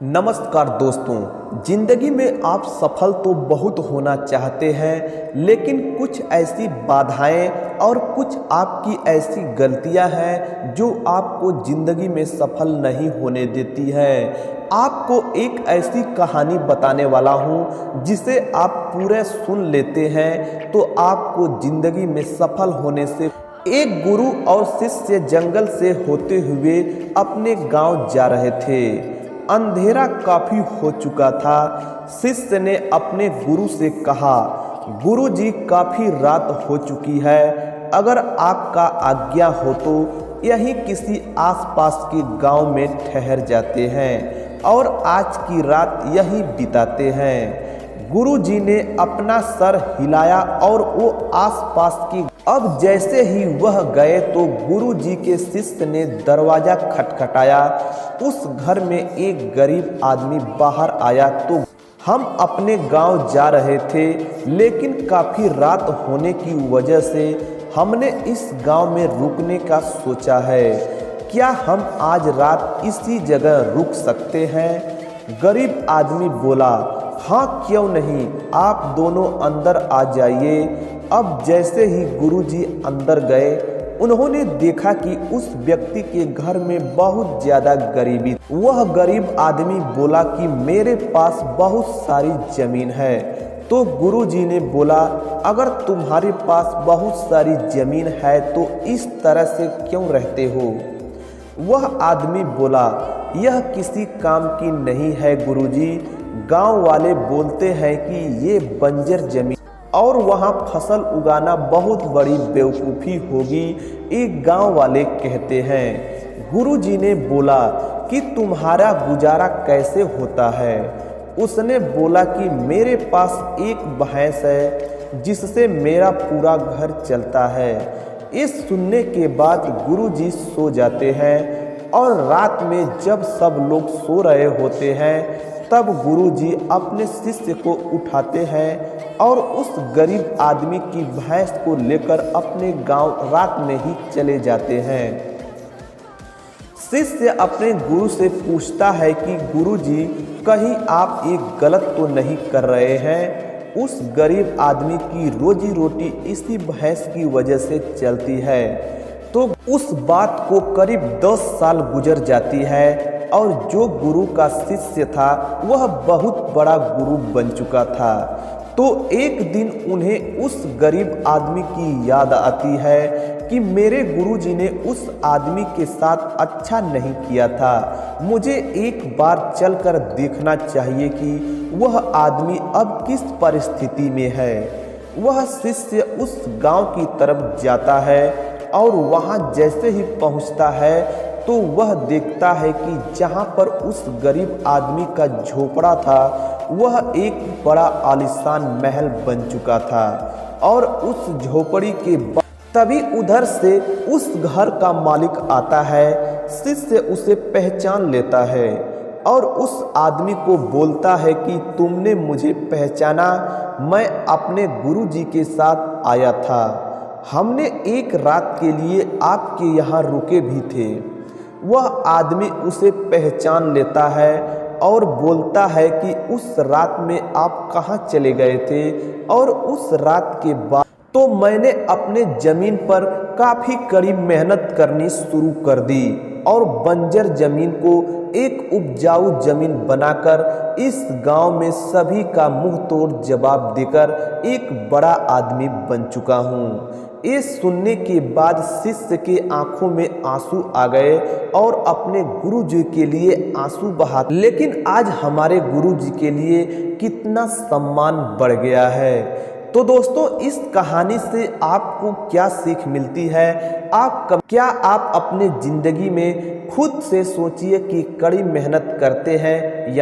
नमस्कार दोस्तों, जिंदगी में आप सफल तो बहुत होना चाहते हैं, लेकिन कुछ ऐसी बाधाएं और कुछ आपकी ऐसी गलतियां हैं जो आपको जिंदगी में सफल नहीं होने देती है। आपको एक ऐसी कहानी बताने वाला हूं जिसे आप पूरे सुन लेते हैं तो आपको जिंदगी में सफल होने से। एक गुरु और शिष्य जंगल से होते हुए अपने गांव जा रहे थे। अंधेरा काफी हो चुका था। शिष्य ने अपने गुरु से कहा, गुरुजी काफी रात हो चुकी है, अगर आपका आज्ञा हो तो यहीं किसी आसपास के गांव में ठहर जाते हैं और आज की रात यहीं बिताते हैं। गुरुजी ने अपना सर हिलाया और वो आसपास की। अब जैसे ही वह गए तो गुरुजी के शिष्य ने दरवाजा खटखटाया। उस घर में एक गरीब आदमी बाहर आया तो हम अपने गांव जा रहे थे, लेकिन काफी रात होने की वजह से हमने इस गांव में रुकने का सोचा है। क्या हम आज रात इसी जगह रुक सकते हैं? गरीब आदमी बोला, हाँ क्यों नहीं, आप दोनों अंदर आ जाइए। अब जैसे ही गुरुजी अंदर गए, उन्होंने देखा कि उस व्यक्ति के घर में बहुत ज्यादा गरीबी। वह गरीब आदमी बोला कि मेरे पास बहुत सारी जमीन है। तो गुरुजी ने बोला, अगर तुम्हारे पास बहुत सारी जमीन है तो इस तरह से क्यों रहते हो? वह आदमी बोला, यह किसी काम की नहीं है गुरुजी, गांव वाले बोलते हैं कि ये बंजर जमीन और वहां फसल उगाना बहुत बड़ी बेवकूफ़ी होगी, एक गांव वाले कहते हैं। गुरुजी ने बोला कि तुम्हारा गुजारा कैसे होता है? उसने बोला कि मेरे पास एक भैंस है जिससे मेरा पूरा घर चलता है। इस सुनने के बाद गुरुजी सो जाते हैं और रात में जब सब लोग सो रहे होते हैं तब गुरुजी अपने शिष्य को उठाते हैं और उस गरीब आदमी की भैंस को लेकर अपने गांव रात में ही चले जाते हैं। शिष्य अपने गुरु से पूछता है कि गुरुजी, कहीं आप एक गलत तो नहीं कर रहे हैं? उस गरीब आदमी की रोजी रोटी इसी भैंस की वजह से चलती है। तो उस बात को करीब 10 साल गुजर जाती है और जो गुरु का शिष्य था वह बहुत बड़ा गुरु बन चुका था। तो एक दिन उन्हें उस गरीब आदमी की याद आती है कि मेरे गुरुजी ने उस आदमी के साथ अच्छा नहीं किया था, मुझे एक बार चलकर देखना चाहिए कि वह आदमी अब किस परिस्थिति में है। वह शिष्य उस गांव की तरफ जाता है और वहां जैसे ही पहुंचता है तो वह देखता है कि जहां पर उस गरीब आदमी का झोपड़ा था वह एक बड़ा आलीशान महल बन चुका था। और उस झोपड़ी के तभी उधर से उस घर का मालिक आता है। शिष्य उसे पहचान लेता है और उस आदमी को बोलता है कि तुमने मुझे पहचाना, मैं अपने गुरुजी के साथ आया था, हमने एक रात के लिए आपके यहाँ रुके भी थे। वह आदमी उसे पहचान लेता है और बोलता है कि उस रात में आप कहाँ चले गए थे? और उस रात के बाद तो मैंने अपने जमीन पर काफ़ी कड़ी मेहनत करनी शुरू कर दी और बंजर जमीन को एक उपजाऊ जमीन बनाकर इस गांव में सभी का मुंह तोड़ जवाब देकर एक बड़ा आदमी बन चुका हूँ। ये सुनने के बाद शिष्य के आंखों में आंसू आ गए और अपने गुरुजी के लिए आंसू बहा। लेकिन आज हमारे गुरुजी के लिए कितना सम्मान बढ़ गया है। तो दोस्तों, इस कहानी से आपको क्या सीख मिलती है? क्या आप अपने जिंदगी में खुद से सोचिए कि कड़ी मेहनत करते हैं या